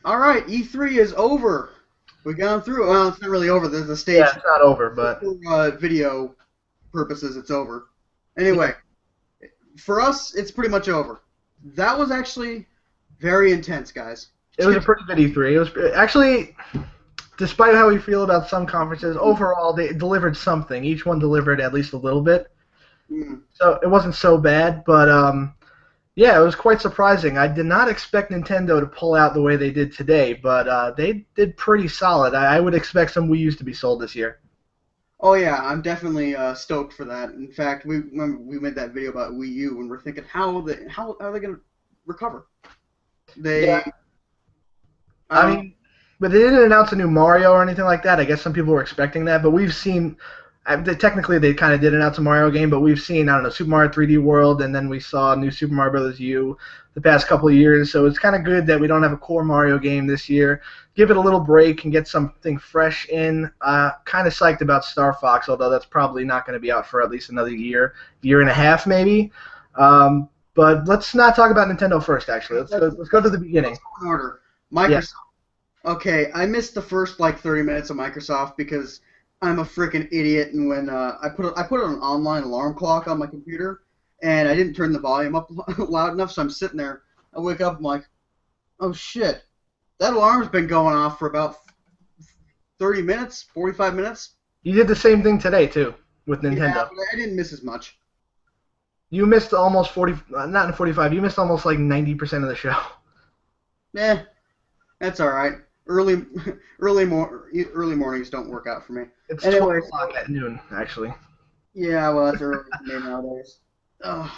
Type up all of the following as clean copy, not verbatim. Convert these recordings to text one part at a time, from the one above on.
All right, E3 is over. We gone through. Well, it's not really over. There's the Yeah, stage it's not over, but for video purposes. It's over. yeah, Anyway, for us, it's pretty much over. That was actually very intense, guys. it was a pretty good E3. It was actually, despite how we feel about some conferences, overall they delivered something. Each one delivered at least a little bit, Mm. so it wasn't so bad. But yeah, it was quite surprising. I did not expect Nintendo to pull out the way they did today, but they did pretty solid. I would expect some Wii U's to be sold this year. Oh yeah, I'm definitely stoked for that. In fact, we made that video about Wii U, and we're thinking how are they gonna recover? Yeah, They I I don't know. mean, but they didn't announce a new Mario or anything like that. I guess some people were expecting that, but we've seen. Technically, they kind of did announce a Mario game, but we've seen, I don't know, Super Mario 3D World, and then we saw new Super Mario Brothers U the past couple of years. So it's kind of good that we don't have a core Mario game this year. Give it a little break and get something fresh in. Kind of psyched about Star Fox, although that's probably not going to be out for at least another year and a half maybe. But let's not talk about Nintendo first. Actually, let's go. Let's Let's go to the beginning. let's go in order. Yeah. Microsoft. Okay, I missed the first like 30 minutes of Microsoft because I'm a freaking idiot, and when I put an online alarm clock on my computer, and I didn't turn the volume up loud enough, so I'm sitting there. I wake up, I'm like, oh shit, that alarm's been going off for about 30 minutes, 45 minutes. You did the same thing today too with Yeah, Nintendo. but I didn't miss as much. You missed almost 40, not in 45. You missed almost like 90% of the show. Eh, that's all right. Early mornings don't work out for me. It's 12 Anyway, o'clock so at noon actually. yeah, well, that's early for me nowadays. Oh,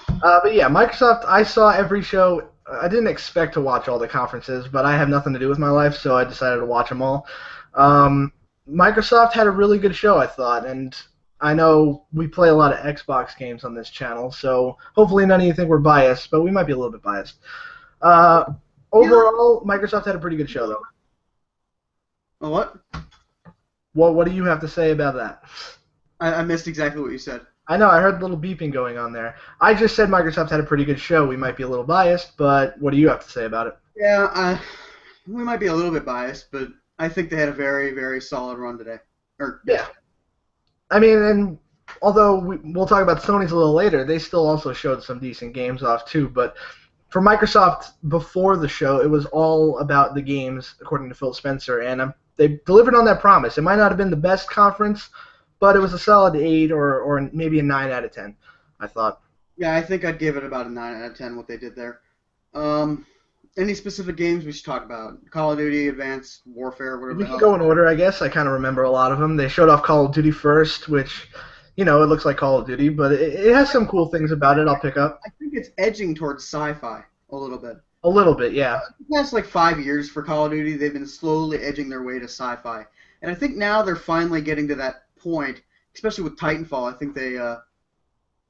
But yeah, Microsoft. I saw every show. I didn't expect to watch all the conferences, but I have nothing to do with my life, so I decided to watch them all. Um, Microsoft had a really good show, I thought, and I know we play a lot of Xbox games on this channel, so hopefully none of you think we're biased, but we might be a little bit biased. Uh, you know, Overall, Microsoft had a pretty good show, though. oh, what? What do you have to say about that? I missed exactly what you said. I know, I heard a little beeping going on there. I just said Microsoft had a pretty good show. We might be a little biased, but what do you have to say about it? Yeah, we might be a little bit biased, but I think they had a very, very solid run today, or Yeah. yesterday. I mean, and although we'll talk about Sony's a little later, they still also showed some decent games off too. But for Microsoft, before the show, it was all about the games, according to Phil Spencer, and they delivered on that promise. It might not have been the best conference, but it was a solid 8 or maybe a 9 out of 10, I thought. Yeah, I think I'd give it about a 9 out of 10 what they did there. Um, any specific games we should talk about? Call of Duty, Advanced Warfare, whatever We the can hell. go in order, I guess. I kind of remember a lot of them. They showed off Call of Duty first, which, it looks like Call of Duty, but it has some cool things about it I'll pick up. I think it's edging towards sci-fi a little bit. A little bit, yeah. The past like 5 years for Call of Duty, they've been slowly edging their way to sci-fi, and I think now they're finally getting to that point. Especially with Titanfall, I think they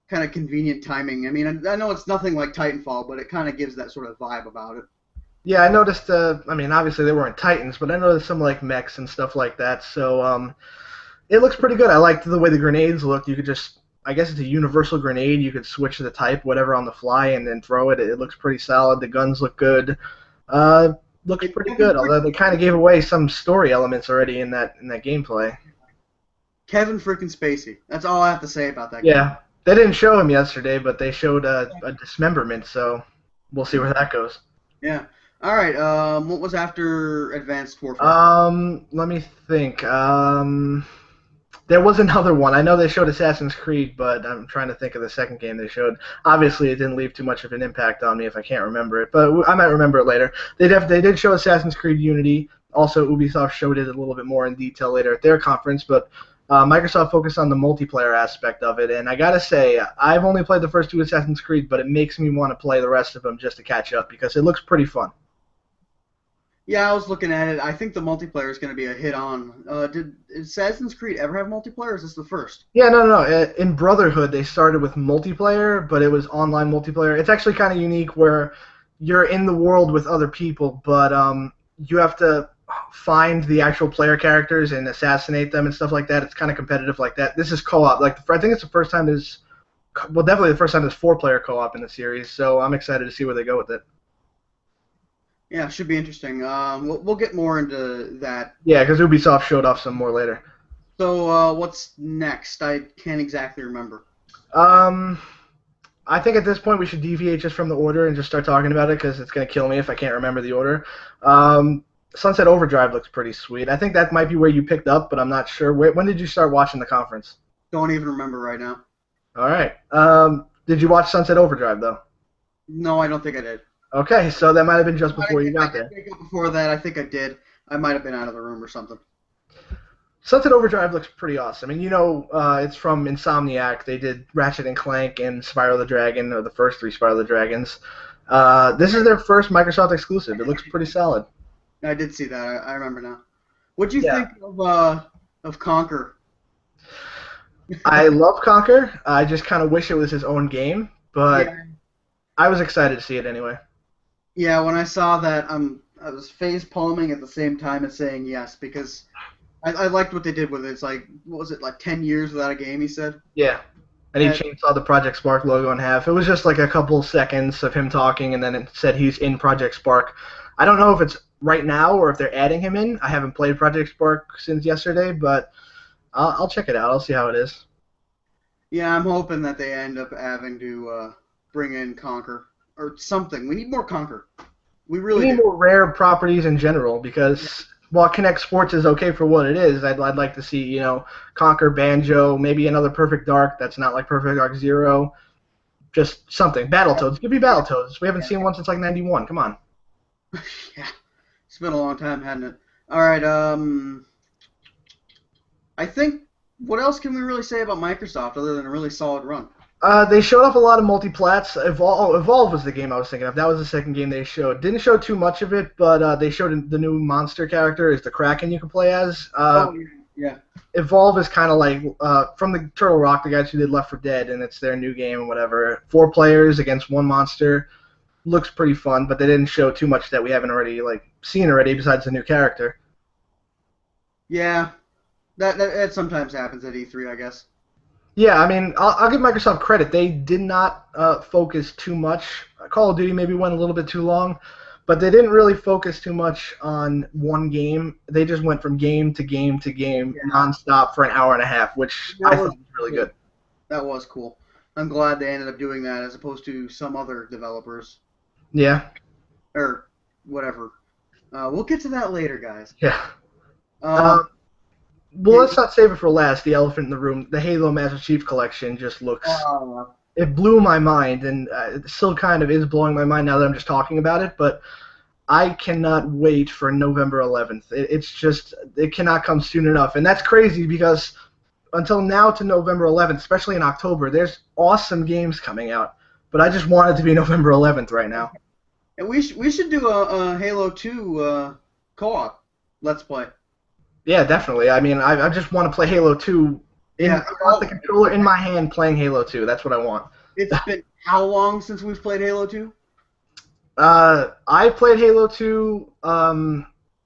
kind of convenient timing. I mean, I know it's nothing like Titanfall, but it kind of gives that sort of vibe about it. Yeah, I noticed. I mean, obviously they weren't Titans, but I noticed some like mechs and stuff like that. So it looks pretty good. I liked the way the grenades looked. You could just, I guess it's a universal grenade. You could switch the type, whatever, on the fly, and then throw it. It looks pretty solid. The guns look good. Uh, Looks It pretty Kevin good. Although they kind of gave away some story elements already in that gameplay. Kevin freaking Spacey. That's all I have to say about that game. Yeah, they didn't show him yesterday, but they showed a dismemberment. So we'll see where that goes. Yeah. All right. What was after Advanced Warfare? Let me think. There was another one. I know they showed Assassin's Creed, but I'm trying to think of the second game they showed. Obviously, it didn't leave too much of an impact on me if I can't remember it, but I might remember it later. They did show Assassin's Creed Unity. Also, Ubisoft showed it a little bit more in detail later at their conference, but Microsoft focused on the multiplayer aspect of it, and I gotta say, I've only played the first two Assassin's Creed, but it makes me want to play the rest of them just to catch up because it looks pretty fun. Yeah, I was looking at it. I think the multiplayer is going to be a hit on. Did Assassin's Creed ever have multiplayer? Or is this the first? Yeah, no. In Brotherhood, they started with multiplayer, but it was online multiplayer. It's actually kind of unique where you're in the world with other people, but you have to find the actual player characters and assassinate them and stuff like that. It's kind of competitive like that. This is co-op. Like I think it's the first time there's, well, definitely the first time there's four-player co-op in the series. So I'm excited to see where they go with it. Yeah, should be interesting. We'll get more into that. Yeah, because Ubisoft showed off some more later. So, what's next? I can't exactly remember. Um, I think at this point we should deviate just from the order and just start talking about it because it's gonna kill me if I can't remember the order. Um, Sunset Overdrive looks pretty sweet. I think that might be where you picked up, but I'm not sure. When did you start watching the conference? Don't even remember right now. All right. Did you watch Sunset Overdrive though? No, I don't think I did. Okay, so that might have been just before you I got did there. wake up before that. I think I did. I might have been out of the room or something. Sunset Overdrive looks pretty awesome. And it's from Insomniac. They did Ratchet and Clank and Spyro the Dragon, or the first three Spyro the Dragons. This is their first Microsoft exclusive. It looks pretty solid. I did see that. I remember now. What'd you Yeah, think of Conquer? I love Conker. I just kind of wish it was his own game, but Yeah, I was excited to see it anyway. yeah. When I saw that, I was face palming at the same time as saying yes because I liked what they did with it. It's like what was it like 10 years without a game? He said. Yeah. And he And, chainsawed the Project Spark logo in half. It was just like a couple seconds of him talking, and then it said he's in Project Spark. I don't know if it's right now or if they're adding him in. I haven't played Project Spark since yesterday, but I'll check it out. I'll see how it is. yeah, I'm hoping that they end up having to bring in Conquer or something. We need more Conquer. We We really need do. more rare properties in general because while Kinect Sports is okay for what it is, I'd like to see, Conquer Banjo, maybe another Perfect Dark that's not like Perfect Dark Zero. Just something. Battletoads. Give me Battletoads. We haven't seen one since like 91. Come on. Yeah, it's been a long time, hasn't it? All right. I think what else can we really say about Microsoft other than a really solid run? They showed off a lot of multi-plats. Evolve was the game I was thinking of. That was the second game they showed. Didn't show too much of it, but they showed the new monster character is the Kraken you can play as. Oh yeah, yeah, Evolve is kind of like from the Turtle Rock, the guys who did Left 4 Dead, and it's their new game and whatever. 4 players against one monster. Looks pretty fun, but they didn't show too much that we haven't already seen already besides the new character. yeah. That sometimes happens at E3, I guess. Yeah, I mean, I'll give Microsoft credit. They did not focus too much. Call of Duty maybe went a little bit too long, but they didn't really focus too much on one game. They just went from game to game to game Yeah, nonstop for an hour and a half, which that I thought was was really cool. good. That was cool. I'm glad they ended up doing that as opposed to some other developers Yeah, or whatever. We'll get to that later, guys. yeah. Um, Um, well, let's not save it for last. The elephant in the room, the Halo Master Chief Collection, just looks. uh, It blew my mind, and it still kind of is blowing my mind now that I'm just talking about it. But I cannot wait for November 11th. It's just it cannot come soon enough, and that's crazy because until now to November 11th, especially in October, there's awesome games coming out. But I just want it to be November 11th right now. and we should do a Halo 2 co-op. Let's play. Yeah, definitely. I mean, I just want to play Halo 2. Yeah. I want the controller in my hand playing Halo 2. That's what I want. It's been how long since we've played Halo 2? I played Halo 2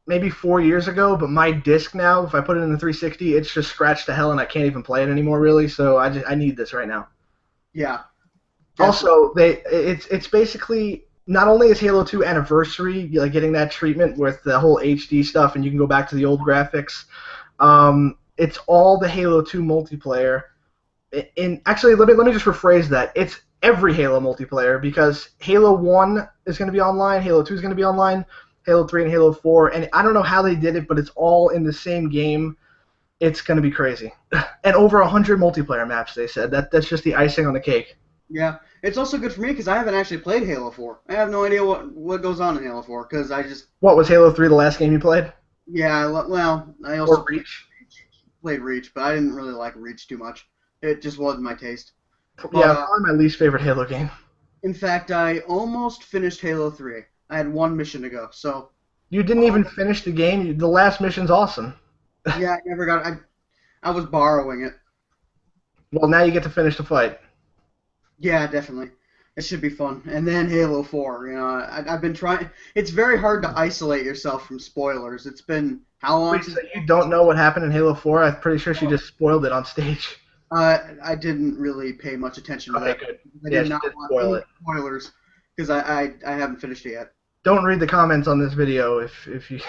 maybe 4 years ago, but my disc now, if I put it in the 360, it's just scratched to hell and I can't even play it anymore, really. So I need this right now. Yeah. Definitely. Also, it's basically not only is Halo 2 anniversary, like getting that treatment with the whole HD stuff, and you can go back to the old graphics. It's all the Halo 2 multiplayer. In actually, let me just rephrase that. It's every Halo multiplayer because Halo 1 is going to be online, Halo 2 is going to be online, Halo 3 and Halo 4, and I don't know how they did it, but it's all in the same game. It's going to be crazy. And over 100 multiplayer maps, they said. That's just the icing on the cake. Yeah. It's also good for me because I haven't actually played Halo 4. I have no idea what goes on in Halo 4 because I just What was Halo 3 the last game you played? yeah. Well, I also Or Reach? played Reach, but I didn't really like Reach too much. It just wasn't my taste. But Yeah, probably my least favorite Halo game. in fact, I almost finished Halo 3. I had one mission to go. So You didn't even finish the game. The last mission's awesome. yeah, I never got. I was borrowing it. Well, now you get to finish the fight. Yeah, definitely. It should be fun. And then Halo 4. I've been trying. It's very hard to isolate yourself from spoilers. It's been how long Wait, since? so you don't know what happened in Halo 4? I'm pretty sure she just spoiled it on stage. I didn't really pay much attention to Okay, that. good. I Yeah, did she not did want spoil any it. spoilers because I haven't finished it yet. don't read the comments on this video if you.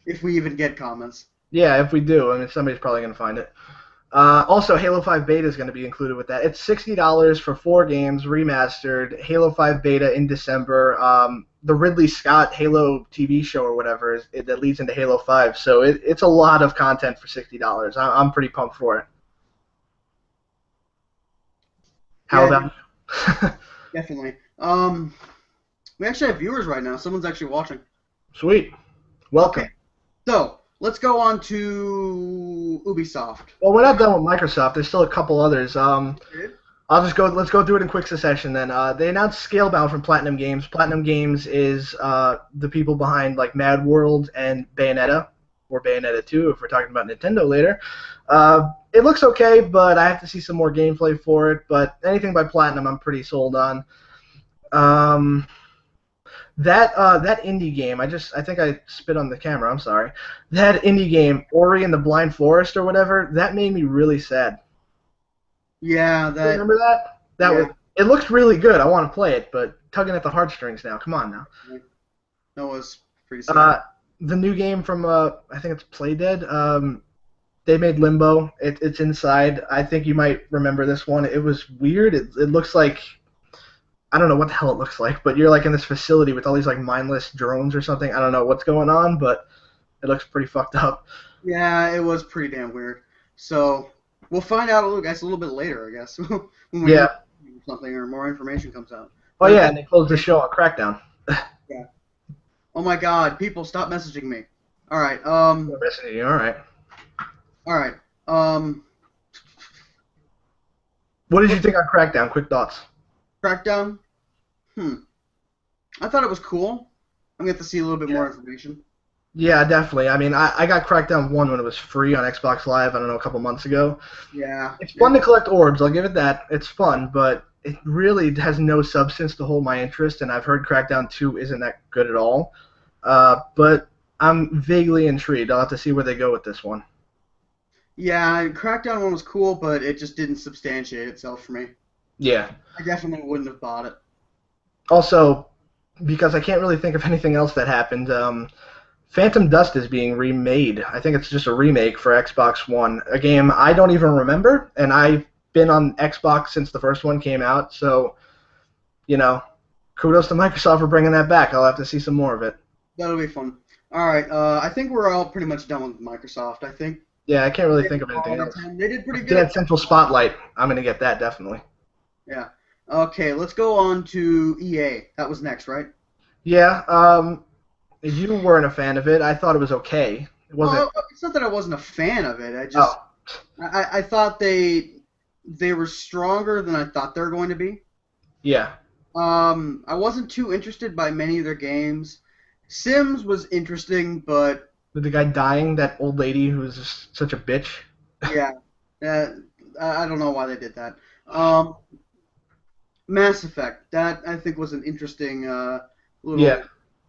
If we even get comments. Yeah, if we do, I mean somebody's probably gonna find it. Also, Halo 5 Beta is going to be included with that. It's $60 for 4 games, remastered. Halo 5 Beta in December. The Ridley Scott Halo TV show or whatever that leads into Halo 5. So it's a lot of content for $60. I'm pretty pumped for it. How Yeah, about you? definitely. We actually have viewers right now. Someone's actually watching. Sweet. Okay, Welcome. so let's go on to Ubisoft. Well, we're not done with Microsoft. There's still a couple others. Good. I'll just go. Let's go through it in quick succession. Then they announced Scalebound from Platinum Games. Platinum Games is the people behind like Mad World and Bayonetta, or Bayonetta 2, if we're talking about Nintendo later. It looks okay, but I have to see some more gameplay for it. But anything by Platinum, I'm pretty sold on. That indie game, I think I spit on the camera. I'm sorry. That indie game, Ori and the Blind Forest or whatever, that made me really sad. Yeah, You remember that? It looks really good. I want to play it, but tugging at the heartstrings now. Come on now. that was pretty sad. The new game from I think it's Playdead. They made Limbo. It's Inside. I think you might remember this one. It was weird. It looks like, I don't know what the hell it looks like, but you're like in this facility with all these like mindless drones or something. I don't know what's going on, but it looks pretty fucked up. Yeah, it was pretty damn weird. So we'll find out a little bit later, I guess, when we Yeah. do something or more information comes out. Oh yeah, and they closed the show on Crackdown. Yeah. Oh my God, people, stop messaging me. All right. All right. All right. What did you think on Crackdown? Quick thoughts. Crackdown. I thought it was cool. I'm gonna have to see a little bit more information. Yeah, definitely. I mean, I got Crackdown 1 when it was free on Xbox Live, I don't know, a couple months ago. Yeah. It's fun to collect orbs, I'll give it that. It's fun, but it really has no substance to hold my interest, and I've heard Crackdown 2 isn't that good at all. But I'm vaguely intrigued. I'll have to see where they go with this one. Yeah, Crackdown 1 was cool, but it just didn't substantiate itself for me. Yeah. I definitely wouldn't have bought it. Also, because I can't really think of anything else that happened, Phantom Dust is being remade. I think it's just a remake for Xbox One. A game I don't even remember, and I've been on Xbox since the first one came out, so, kudos to Microsoft for bringing that back. I'll have to see some more of it. That'll be fun. All right, I think we're all pretty much done with Microsoft. I think Yeah, I can't really think of anything else. they did pretty If good. they had Central Spotlight, I'm going to get that, definitely. Yeah. Okay, let's go on to EA. That was next, right? Yeah, you weren't a fan of it. I thought it was okay. It wasn't. Well, it's not that I wasn't a fan of it. I thought they were stronger than I thought they were going to be. Yeah. I wasn't too interested by many of their games. Sims was interesting, but With the guy dying, that old lady who was just such a bitch. yeah, I don't know why they did that. Mass Effect, that I think was an interesting little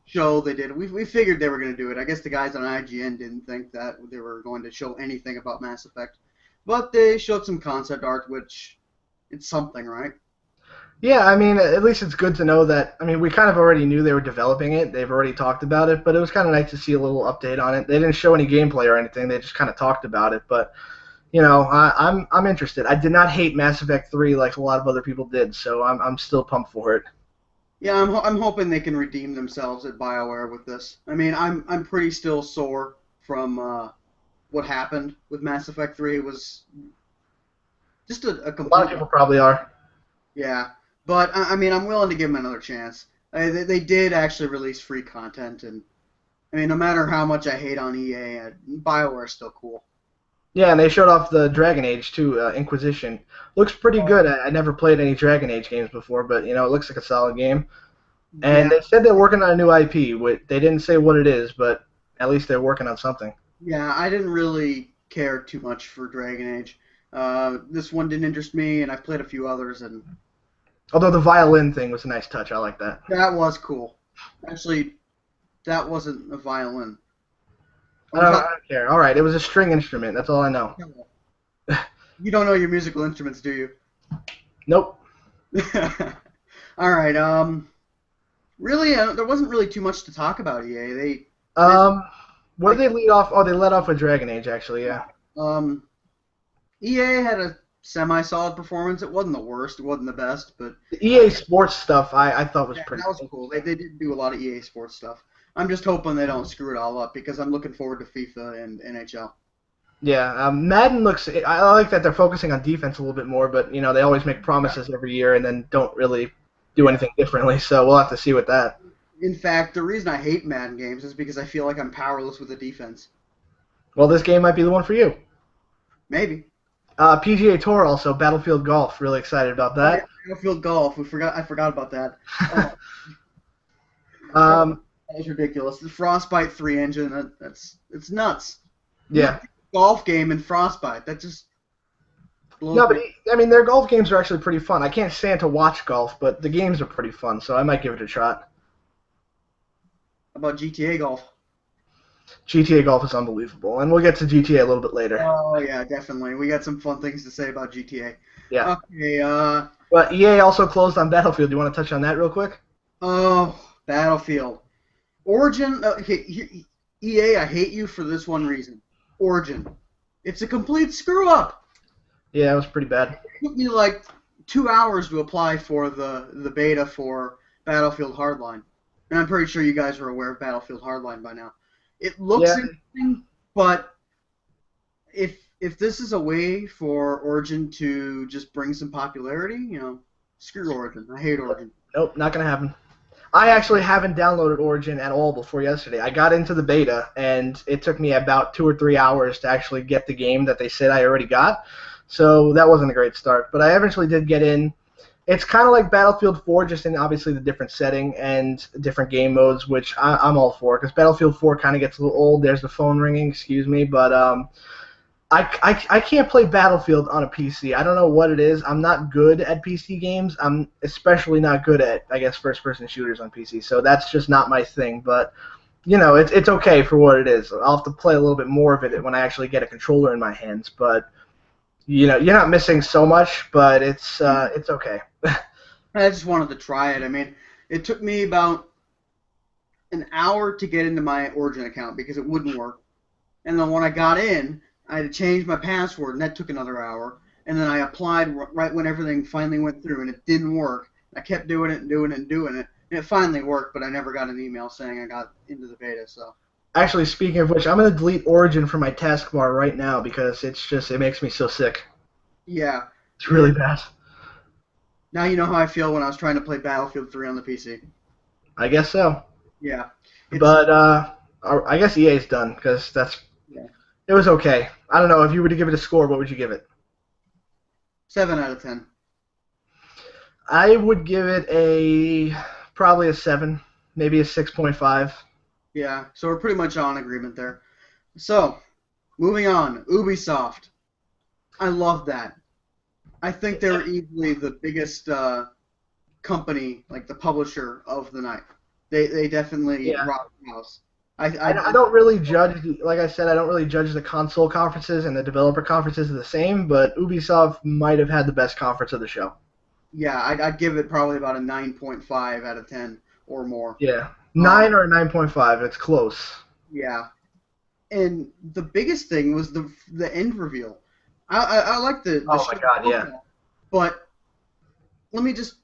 show they did. We figured they were going to do it. I guess the guys on IGN didn't think that they were going to show anything about Mass Effect, but they showed some concept art, which it's something, right? Yeah, I mean, at least it's good to know that. I mean, we kind of already knew they were developing it. They've already talked about it, but it was kind of nice to see a little update on it. They didn't show any gameplay or anything. They just kind of talked about it, but I'm interested. I did not hate Mass Effect 3 like a lot of other people did, so I'm still pumped for it. Yeah, I'm hoping they can redeem themselves at BioWare with this. I mean, I'm pretty still sore from what happened with Mass Effect 3. It was just a complete... A lot of people probably are. Yeah, but I mean, I'm willing to give them another chance. They did actually release free content, and I mean, no matter how much I hate on EA, BioWare is still cool. Yeah, and they showed off the Dragon Age too, Inquisition. Looks pretty good. I never played any Dragon Age games before, but it looks like a solid game. And they said they're working on a new IP. They didn't say what it is, but at least they're working on something. Yeah, I didn't really care too much for Dragon Age. This one didn't interest me, and I've played a few others, and although the violin thing was a nice touch, I like that. that was cool. Actually, that wasn't a violin. I don't care. All right, it was a string instrument. That's all I know. You don't know your musical instruments, do you? Nope. All right. Really, there wasn't really too much to talk about EA. They Um, what did like they lead off? Oh, they led off with Dragon Age, actually. Yeah. EA had a semi-solid performance. It wasn't the worst. It wasn't the best, but The I, EA Sports stuff, I thought was yeah, pretty that was cool. They interesting. did do a lot of EA Sports stuff. I'm just hoping they don't screw it all up because I'm looking forward to FIFA and NHL. Yeah, Madden looks. I like that they're focusing on defense a little bit more, but they always make Yeah. promises every year and then don't really do Yeah. anything differently. So we'll have to see with that. In fact, the reason I hate Madden games is because I feel like I'm powerless with the defense. Well, this game might be the one for you. Maybe. PGA Tour also Battlefield Golf. Really excited about Oh yeah, that. Battlefield Golf. I forgot about that. Oh, oh, um, that was ridiculous. The Frostbite 3 engine. That's it's nuts. You have yeah. a golf game in Frostbite. That just blows No, me. but I mean, their golf games are actually pretty fun. I can't stand to watch golf, but the games are pretty fun, so I might give it a shot. About GTA Golf. GTA Golf is unbelievable, and we'll get to GTA a little bit later. Oh yeah, definitely. We got some fun things to say about GTA. Yeah. Okay, But EA also closed on Battlefield. You want to touch on that real quick? oh, Battlefield. Origin, EA, I hate you for this one reason. Origin. It's a complete screw up. Yeah, it was pretty bad. It took me like 2 hours to apply for the beta for Battlefield Hardline. And I'm pretty sure you guys are aware of Battlefield Hardline by now. It looks Yeah, interesting, but if this is a way for Origin to just bring some popularity, screw Origin. I hate Origin. nope, not gonna happen. I actually haven't downloaded Origin at all before yesterday. I got into the beta, and it took me about 2 or 3 hours to actually get the game that they said I already got. So that wasn't a great start, but I eventually did get in. It's kind of like Battlefield 4, just in obviously the different setting and different game modes, which I'm all for, because Battlefield 4 kind of gets a little old. There's the phone ringing, excuse me, but I can't play Battlefield on a PC. I don't know what it is. I'm not good at PC games. I'm especially not good at, I guess, first-person shooters on PC. So that's just not my thing. But it's okay for what it is. I'll have to play a little bit more of it when I actually get a controller in my hands. But you're not missing so much. But it's okay. I just wanted to try it. I mean, it took me about an hour to get into my Origin account because it wouldn't work. And then when I got in, I had to change my password, and that took another hour. And then I applied right when everything finally went through, and it didn't work. I kept doing it and doing it and doing it, and it finally worked. But I never got an email saying I got into the beta. So Actually, speaking of which, I'm gonna delete Origin from my taskbar right now because it makes me so sick. yeah, It's really it, bad. now you know how I feel when I was trying to play Battlefield 3 on the PC. I guess so. Yeah, it's But I guess EA's done because yeah, it was okay. I don't know if you were to give it a score, what would you give it? 7 out of 10. I would give it probably a 7, maybe a 6.5. Yeah, so we're pretty much on agreement there. So moving on, Ubisoft. I love that. I think they're easily the biggest company, like the publisher of the night. They definitely Yeah. rock the house. I don't really judge, like I said, I don't really judge the console conferences and the developer conferences the same, but Ubisoft might have had the best conference of the show. yeah, I'd give it probably about a 9.5 out of 10 or more. Yeah. Um, 9 or 9.5, it's close. yeah, and the biggest thing was the end reveal. I like the Oh my show, god, yeah. but let me just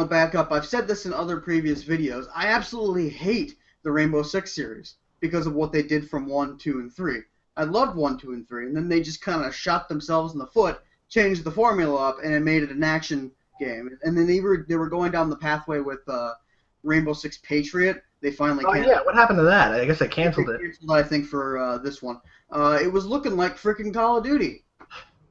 back up. I've said this in other previous videos. I absolutely hate the Rainbow Six series because of what they did from 1, 2, and 3. I loved 1, 2, and 3, and then they just kind of shot themselves in the foot, changed the formula up, and it made it an action game. And then they were going down the pathway with Rainbow Six Patriot. They finally Oh canceled. yeah, what happened to that? I guess I They canceled it. canceled, I think, for this one. It was looking like freaking Call of Duty,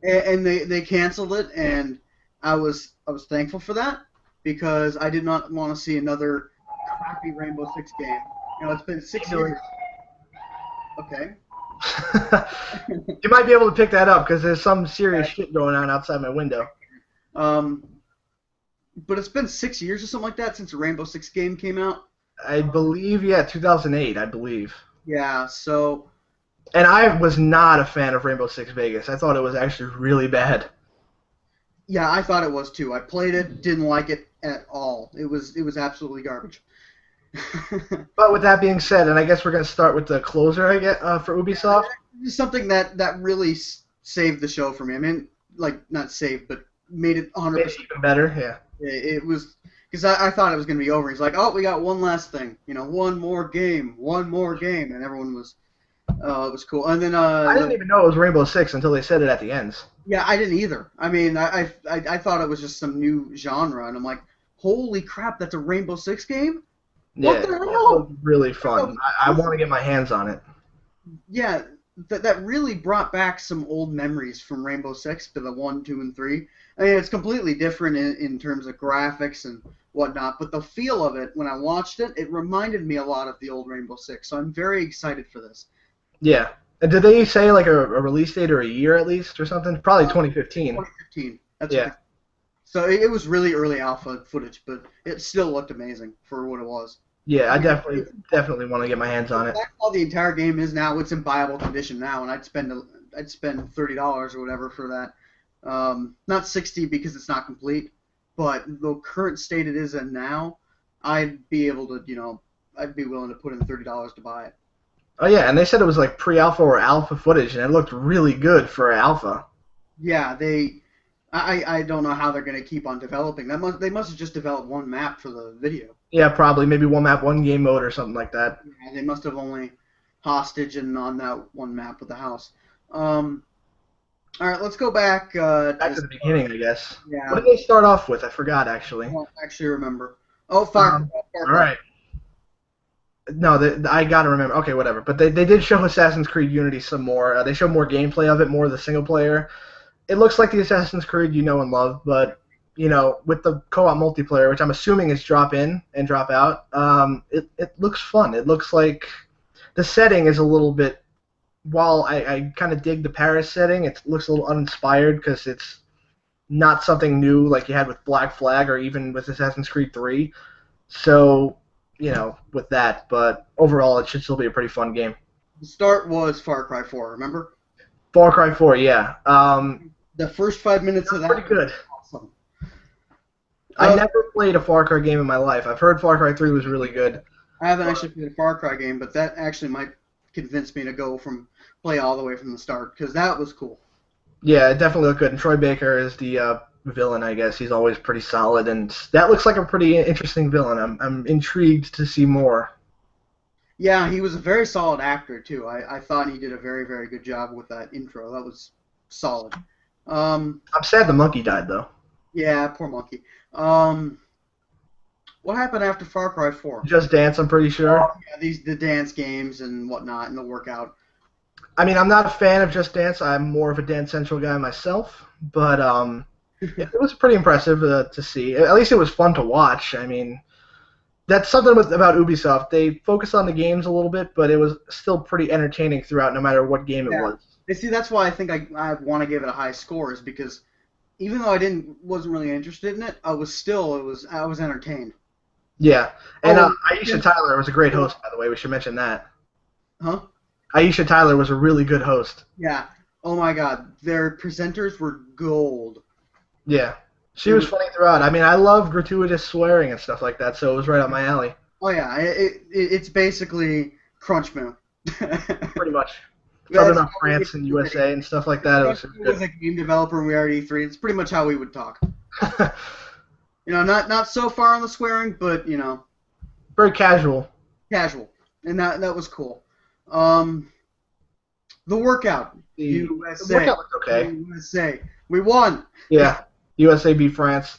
and they canceled it, and I was thankful for that because I did not want to see another crappy Rainbow Six game. It's been 6 years. Okay. You might be able to pick that up because there's some serious shit going on outside my window. Um, but it's been 6 years or something like that since the Rainbow Six game came out. I believe, yeah, 2008, I believe. Yeah, so And I was not a fan of Rainbow Six Vegas. I thought it was actually really bad. yeah, I thought it was too. I played it, didn't like it at all. It was absolutely garbage. But with that being said, and I guess we're going to start with the closer, I get for Ubisoft. It's something that really saved the show for me. I mean, like not saved, but made it Made it 100%. even better. Yeah. It was because I thought it was going to be over. He's like, oh, we got one last thing, one more game, and everyone was, it was cool. And then I didn't even know it was Rainbow Six until they said it at the ends. yeah, I didn't either. I mean, I thought it was just some new genre, and I'm like, holy crap, that's a Rainbow Six game. Yeah, What the it was hell? really fun. I want to get my hands on it. Yeah, that really brought back some old memories from Rainbow Six to the one, two, and three. I mean, it's completely different in terms of graphics and whatnot, but the feel of it when I watched it, it reminded me a lot of the old Rainbow Six. So I'm very excited for this. Yeah. And did they say like a release date or a year at least or something? Probably 2015. 2015. That's what. Yeah. So it was really early alpha footage, but it still looked amazing for what it was. Yeah, I I mean, definitely want to get my hands on it. that's how the entire game is now. It's in viable condition now, and I'd spend $30 or whatever for that. Not 60 because it's not complete, but the current state it is in now, I'd be able to, I'd be willing to put in $30 to buy it. Oh yeah, and they said it was like pre-alpha or alpha footage, and it looked really good for alpha. Yeah, I don't know how they're going to keep on developing. They must have just developed one map for the video. Yeah, probably maybe one map, one game mode or something like that. Yeah, they must have only hostage and on that one map with the house. Um, all right, let's go back to Back the to the start. beginning, I guess. What Yeah, did they start off with? I forgot I actually. don't actually remember. Oh, Far All Cry. right. No, I gotta remember. Okay, whatever. But they did show Assassin's Creed Unity some more. They showed more gameplay of it, more of the single player. It looks like the Assassin's Creed you know and love, but with the co-op multiplayer, which I'm assuming is drop in and drop out, it looks fun. It looks like the setting is a little bit. While I kind of dig the Paris setting, it looks a little uninspired because it's not something new like you had with Black Flag or even with Assassin's Creed 3. So, with that, but overall, it should still be a pretty fun game. The start was Far Cry 4. Remember? Far Cry 4, yeah. The first 5 minutes of That's that pretty was good. awesome. I Uh, never played a Far Cry game in my life. I've heard Far Cry 3 was really good. I haven't actually played a Far Cry game, but that actually might convince me to go from play all the way from the start because that was cool. Yeah, it definitely looked good. And Troy Baker is the villain, I guess. He's always pretty solid, and that looks like a pretty interesting villain. I'm intrigued to see more. Yeah, he was a very solid actor too. I thought he did a very, very good job with that intro. That was solid. Um, I'm sad the monkey died, though. yeah, poor monkey. Um, what happened after Far Cry 4? Just Dance, I'm pretty sure. Yeah, the dance games and whatnot and the workout. I mean, I'm not a fan of Just Dance. I'm more of a Dance Central guy myself, but yeah, it was pretty impressive to see. At least it was fun to watch. I mean, that's something about Ubisoft. They focus on the games a little bit, but it was still pretty entertaining throughout, no matter what game it Yeah. was. You see, that's why I think I want to give it a high score is because even though I wasn't really interested in it, I was entertained. Yeah, and Oh, Aisha Tyler was a great host, by the way. We should mention that. huh? Aisha Tyler was a really good host. Yeah. Oh my God, their presenters were gold. Yeah, she It was was, funny throughout. I mean, I love gratuitous swearing and stuff like that, so it was right up my alley, oh yeah, it's basically Crunchmo. pretty much. Talking That's about how we France and USA and stuff like that, it was Crunchmo good. was a game developer and we are at E3. It's pretty much how we would talk. Not so far on the swearing, but Very casual. casual, and that was cool. Um, the workout, The USA, workout looked okay. USA, we won. Yeah, USA beat France.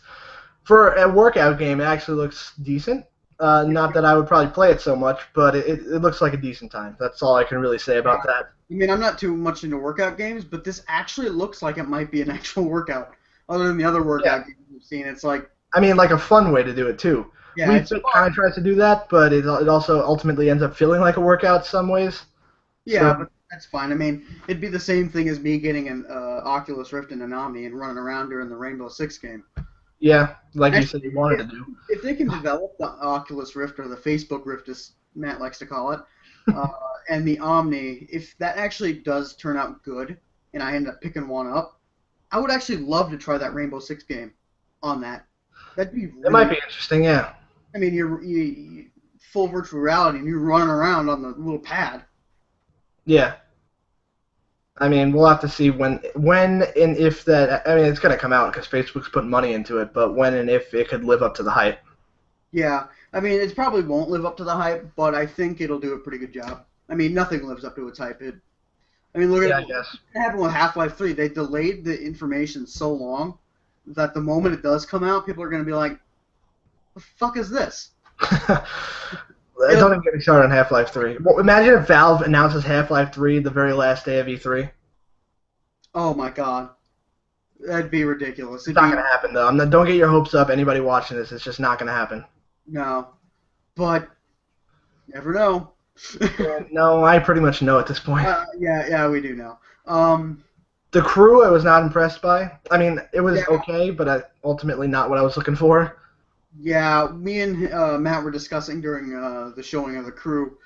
For a workout game, it actually looks decent. Not that I would probably play it so much, but it looks like a decent time. That's all I can really say Yeah. about that. I mean, I'm not too much into workout games, but this actually looks like it might be an actual workout. Other than the other Yeah, workout games we've seen, it's like, I mean, like a fun way to do it too. yeah, Wii it's Fit kind fun. of tries to do that, but it also ultimately ends up feeling like a workout some ways. Yeah, So but that's fine. I mean, it'd be the same thing as me getting an Oculus Rift and an Omni and running around during the Rainbow Six game. yeah, like you Actually, said, you wanted if, to do. if they can develop the Oculus Rift or the Facebook Rift, as Matt likes to call it, uh, and the Omni, if that actually does turn out good, and I end up picking one up, I would actually love to try that Rainbow Six game on that. That'd be It might really. be interesting, yeah. I mean, full virtual reality and you're running around on the little pad. Yeah. I mean, we'll have to see when and if that. I mean, it's going to come out because Facebook's putting money into it, but when and if it could live up to the hype. Yeah, I mean, it probably won't live up to the hype, but I think it'll do a pretty good job. I mean, nothing lives up to its hype. I mean, look Yeah, at I guess. what happened with Half-Life 3. They delayed the information so long that the moment it does come out, people are going to be like, "The fuck is this?" Don't It'll. even get me started on Half-Life 3. Well, imagine if Valve announces Half-Life 3 the very last day of E3. Oh my god, that'd be ridiculous. It's It'd not be going to happen, though. Don't get your hopes up, anybody watching this. It's just not going to happen. no, but never know. Yeah, no, I pretty much know at this point. Yeah, we do know. Um, The crew I was not impressed by. I mean, it was yeah, okay, but ultimately not what I was looking for. yeah. Me and Matt were discussing during the showing of the crew.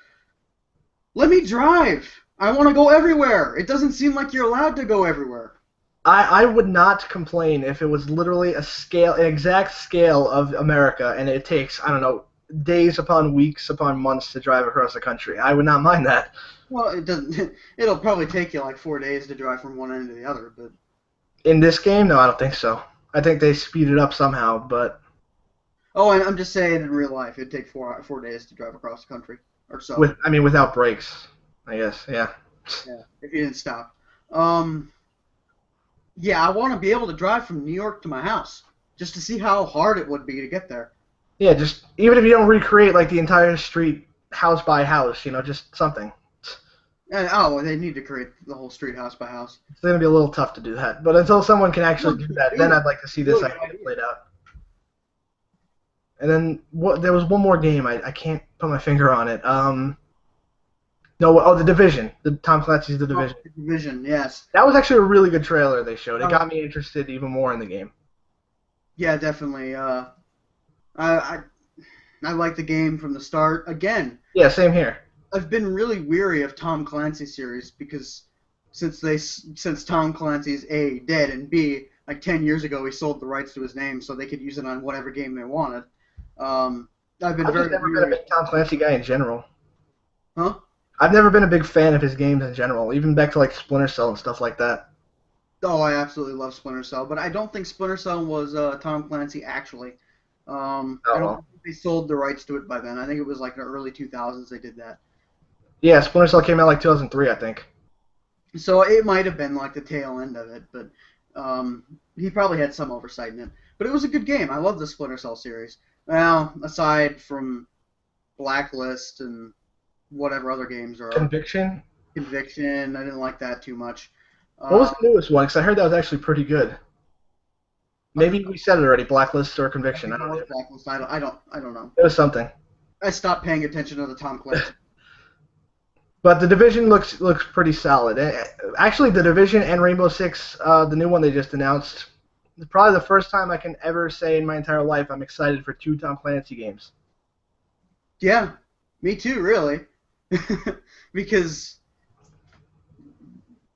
Let me drive. I want to go everywhere. It doesn't seem like you're allowed to go everywhere. I would not complain if it was literally an exact scale of America, and it takes, I don't know, days upon weeks upon months to drive across the country. I would not mind that. Well, it doesn't. It'll probably take you like 4 days to drive from one end to the other. But In this game, no, I don't think so. I think they speed it up somehow, but oh, and I'm just saying in real life, it'd take 4 days to drive across the country or so. without brakes, I guess, yeah. Yeah, if you didn't stop. Um, yeah, I want to be able to drive from New York to my house just to see how hard it would be to get there. Yeah, just even if you don't recreate like the entire street house by house, just something. And, oh, they need to create the whole street house by house. It's going to be a little tough to do that. But until someone can actually do that, then Dude, I'd like to see this really idea played out. And then there was one more game. I can't put my finger on it. No, The Division. The Tom Clancy's The Division. Division, yes. That was actually a really good trailer they showed. It Oh, got me interested even more in the game. yeah, definitely. I I like the game from the start. Again, Yeah, same here. I've been really weary of Tom Clancy series because since Tom Clancy's A dead and B like 10 years ago he sold the rights to his name so they could use it on whatever game they wanted. I've been I've just very never been a weary. big Tom Clancy guy in general. Huh? I've never been a big fan of his games in general, even back to like Splinter Cell and stuff like that. Oh, I absolutely love Splinter Cell, but I don't think Splinter Cell was Tom Clancy actually. I Oh don't well. think they sold the rights to it by then. I think it was like the early 2000s they did that. Yeah, Splinter Cell came out like 2003, I think. So it might have been like the tail end of it, but he probably had some oversight in it. But it was a good game. I love the Splinter Cell series. Well, aside from Blacklist and whatever other games there are. Conviction. Conviction, I didn't like that too much. What was Uh, the newest one? Because I heard that was actually pretty good. Maybe we said it already. Blacklist or I Conviction. think I it don't know. was Blacklist. I don't know. It was something. I stopped paying attention to the Tom Clancy. But the Division looks pretty solid. Actually, the Division and Rainbow Six, the new one they just announced, is probably the first time I can ever say in my entire life I'm excited for two Tom Clancy games. Yeah, me too, really. Because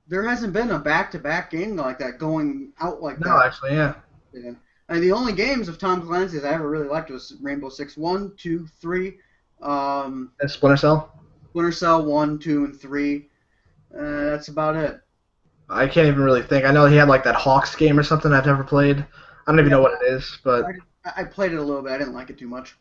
there hasn't been a back-to-back game like that going out like No, that. actually, yeah. Yeah. And the only games of Tom Clancy's I ever really liked was Rainbow Six 1, 2, 3, And Splinter Cell. Splinter Cell 1, 2, and 3. That's about it. I can't even really think. I know he had like that Hawks game or something I've never played. I don't even Yeah, know what it is, but I played it a little bit. I didn't like it too much.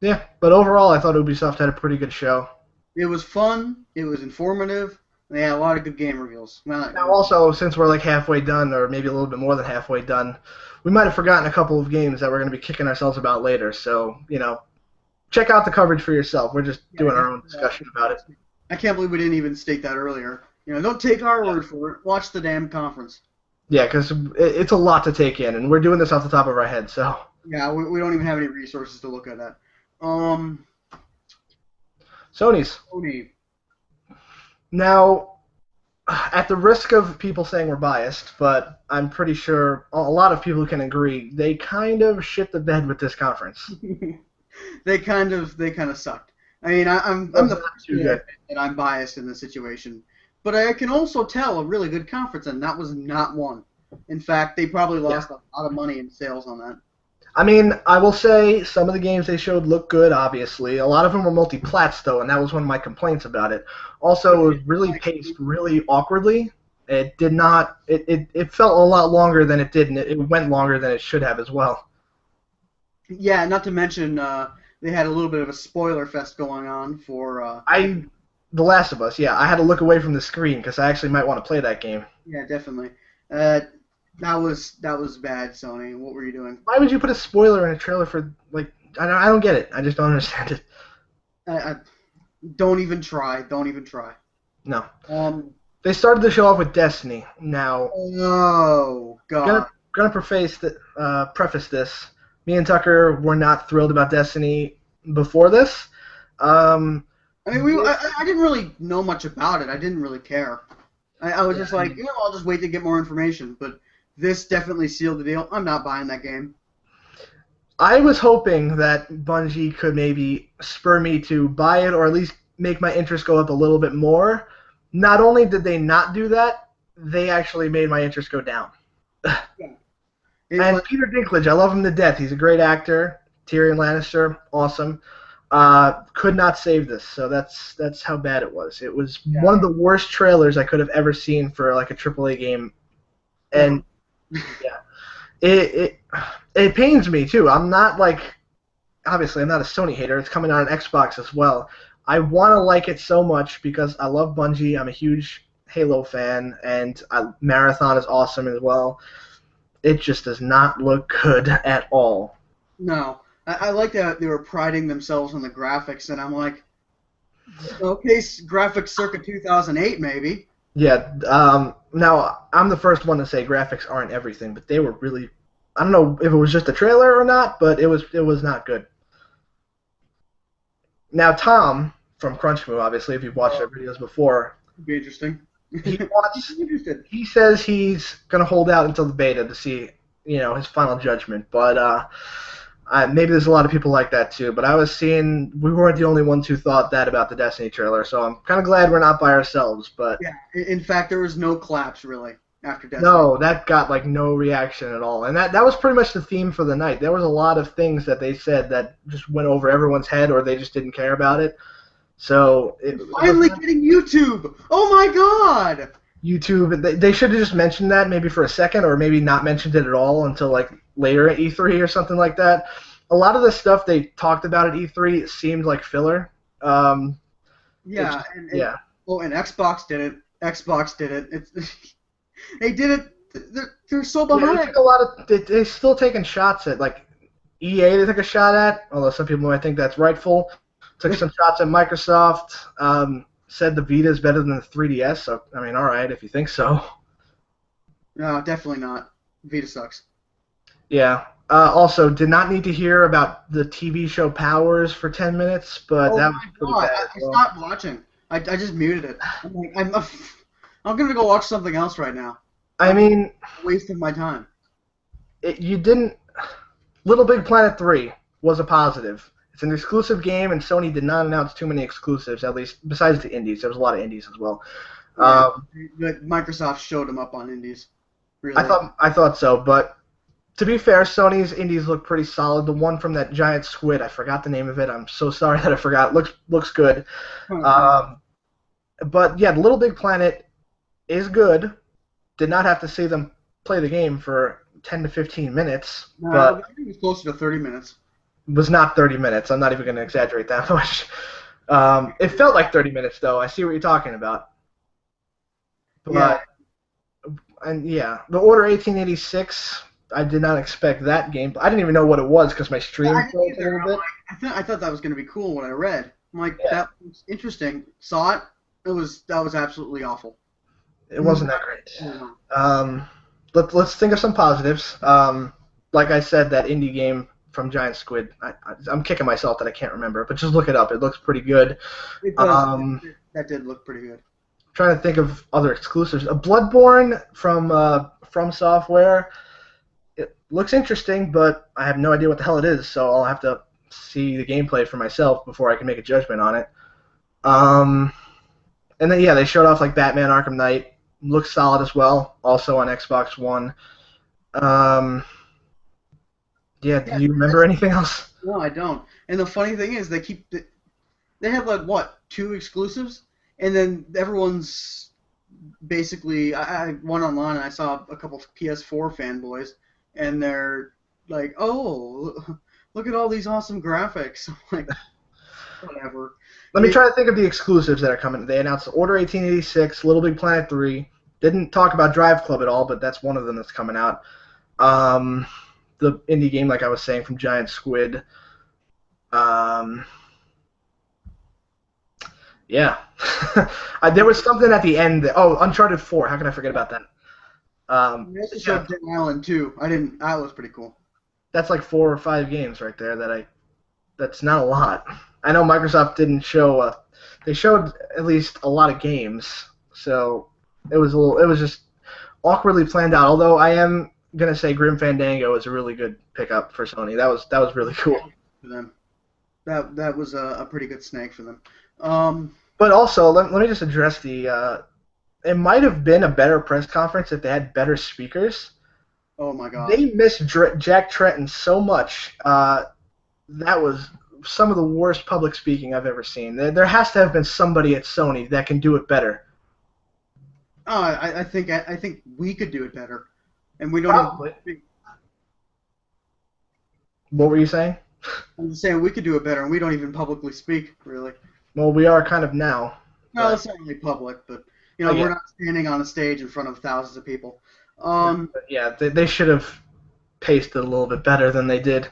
yeah. But overall, I thought Ubisoft had a pretty good show. It was fun. It was informative. And they had a lot of good game reveals. Well, Now, also, since we're like halfway done, or maybe a little bit more than halfway done, we might have forgotten a couple of games that we're going to be kicking ourselves about later. So, check out the coverage for yourself. We're just doing our own discussion about it. I can't believe we didn't even state that earlier. Don't take our word for it. Watch the damn conference. Yeah, because it's a lot to take in, and we're doing this off the top of our head. So, Yeah, we don't even have any resources to look at that. Sony's. Sony. Now, at the risk of people saying we're biased, but I'm pretty sure a lot of people can agree, they kind of shit the bed with this conference. They kind of sucked. I mean, I'm That's the not first too to good. admit that I'm biased in this situation, but I can also tell a really good conference, and that was not one. In fact, they probably lost a lot of money in sales on that. I mean, I will say some of the games they showed look good, obviously. A lot of them were multi-plats, though, and that was one of my complaints about it. Also, it was really Like, paced really awkwardly. It did not, it felt a lot longer than it did, and it went longer than it should have as well. yeah, not to mention they had a little bit of a spoiler fest going on for I, The Last of Us, yeah, I had to look away from the screen because I actually might want to play that game. yeah, definitely. Uh, that was bad, Sony. What were you doing? Why would you put a spoiler in a trailer for, like, I don't get it. I just don't understand it. I don't even try. Don't even try. No. Um. They started the show off with Destiny. Now, Oh gonna God. preface this. Me and Tucker were not thrilled about Destiny before this. Um, I mean, I didn't really know much about it. I didn't really care. I was just like, I'll just wait to get more information. But this definitely sealed the deal. I'm not buying that game. I was hoping that Bungie could maybe spur me to buy it or at least make my interest go up a little bit more. Not only did they not do that, they actually made my interest go down. Yeah. And Peter Dinklage, I love him to death. He's a great actor. Tyrion Lannister, awesome. Could not save this, so that's how bad it was. It was Yeah. one of the worst trailers I could have ever seen for like a AAA game, and yeah, it it pains me too. I'm not like obviously I'm not a Sony hater. It's coming out on Xbox as well. I want to like it so much because I love Bungie. I'm a huge Halo fan, and Marathon is awesome as well. It just does not look good at all. No, I like that they were priding themselves on the graphics, and I'm like, okay, graphics circa 2008 maybe. Yeah. Now I'm the first one to say graphics aren't everything, but they were really. I don't know if it was just a trailer or not, but it was not good. Now Tom from Crunchmoo, obviously, if you've watched our videos before, Could be interesting. he I'm wants. interested. He says he's gonna hold out until the beta to see, his final judgment. But maybe there's a lot of people like that too. But I was seeing we weren't the only ones who thought that about the Destiny trailer, so I'm kind of glad we're not by ourselves. But Yeah. In fact, there was no claps really after Destiny. no, that got like no reaction at all, and that was pretty much the theme for the night. There was a lot of things that they said that just went over everyone's head, or they just didn't care about it. So it Finally was getting YouTube. Oh my God. YouTube. They should have just mentioned that maybe for a second, or maybe not mentioned it at all until like later at E3 or something like that. A lot of the stuff they talked about at E3 seemed like filler. Um, Yeah, and yeah, oh, and Xbox did it. Xbox did it. It's they did it. They're so yeah. They behind. took a lot of. They still taking shots at like EA. They took a shot at, although some people might think that's rightful. Took some shots at Microsoft. Said the Vita is better than the 3DS. So I mean, all right, if you think so. No, definitely not. Vita sucks. Yeah. Also, did not need to hear about the TV show Powers for 10 minutes, but Oh that my was pretty God, bad I, as I well. stopped watching. I just muted it. I'm like, I'm gonna go watch something else right now. I I'm mean, wasting my time. you didn't. Little Big Planet 3 was a positive. It's an exclusive game, and Sony did not announce too many exclusives, at least besides the indies. There was a lot of indies as well. Yeah, Um, but Microsoft showed them up on Indies. I Really. thought I thought so, but to be fair, Sony's indies look pretty solid. The one from that giant squid, I forgot the name of it. I'm so sorry that I forgot. Looks good. Um, but yeah, Little Big Planet is good. Did not have to see them play the game for 10 to 15 minutes, No, but I think it was closer to 30 minutes. was not 30 minutes. I'm not even going to exaggerate that much. It felt like 30 minutes, though. I see what you're talking about. Yeah, But, and yeah, the Order 1886, I did not expect that game. I didn't even know what it was because my stream I didn't froze a either. little bit. I thought that was gonna be cool when I read. I'm like, Yeah, that was interesting. Saw it. That was absolutely awful. it wasn't that great. No. Let's think of some positives. Like I said, that indie game from Giant Squid. I'm kicking myself that I can't remember, but just look it up. It looks pretty good. It does. Um, That did look pretty good. Trying to think of other exclusives. A Bloodborne from Software. It looks interesting, but I have no idea what the hell it is, so I'll have to see the gameplay for myself before I can make a judgment on it. Um, and then yeah, they showed off like Batman Arkham Knight. Looks solid as well, also on Xbox One. Um, Yeah, do Yeah, you remember anything else? no, I don't. And the funny thing is, they have like what, two exclusives, and then everyone's basically. I went online and I saw a couple of PS4 fanboys, and they're like, "Oh, look at all these awesome graphics." I'm like, whatever. Let me try to think of the exclusives that are coming. They announced Order 1886, Little Big Planet 3. Didn't talk about Drive Club at all, but that's one of them that's coming out. Um, the indie game, like I was saying, from Giant Squid. Um, yeah. There was something at the end. Uncharted 4. How can I forget about that? They also Yeah, showed Dead Island too. I didn't. That was pretty cool. that's like 4 or 5 games right there that's not a lot. I know Microsoft didn't show. They showed at least a lot of games, so it was a little. It was just awkwardly planned out. Although I am gonna say Grim Fandango is a really good pickup for Sony. That was really cool. For them. That was a pretty good snag for them. Um, But also, let me just address the. It might have been a better press conference if they had better speakers. oh my gosh. They missed Jack Tretton so much. That was some of the worst public speaking I've ever seen. There has to have been somebody at Sony that can do it better. I think we could do it better, and we don't even. Probably. What were you saying? I'm just saying we could do it better, and we don't even publicly speak really. Well, we are kind of now, No, but, it's not really public, but yeah, we're not standing on a stage in front of thousands of people. yeah, they should have paced it a little bit better than they did.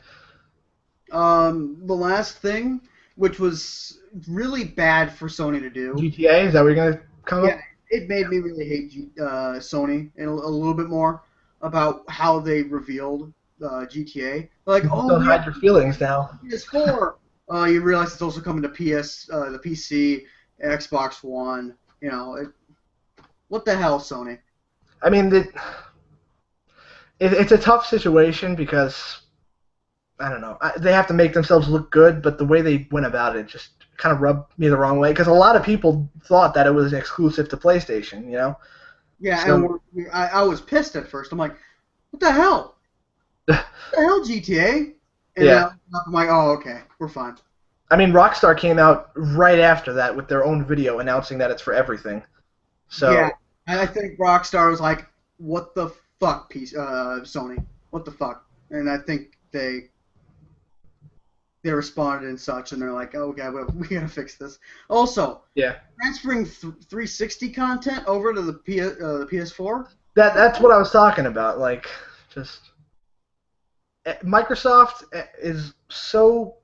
The last thing, which was really bad for Sony to do, GTA, is that what you're gonna come yeah, up? it made me really hate Sony and a little bit more about how they revealed GTA. Like, oh, Don't we have hide your feelings now. PS4. You realize it's also coming to the PC, Xbox One. What the hell, Sony? I mean, it's a tough situation because I don't know. They have to make themselves look good, but the way they went about it just kind of rubbed me the wrong way because a lot of people thought that it was exclusive to PlayStation. Yeah, and So I was pissed at first. I'm like, what the hell? What the hell, GTA? And yeah. then I'm like, oh, okay, we're fine. I mean, Rockstar came out right after that with their own video announcing that it's for everything. Yeah, So and I think Rockstar was like, what the fuck, Sony? What the fuck? And I think they responded and such, and they're like, oh, okay, we gotta fix this. Also, yeah, transferring 360 content over to the PS4. that's what I was talking about. Like, just Microsoft is so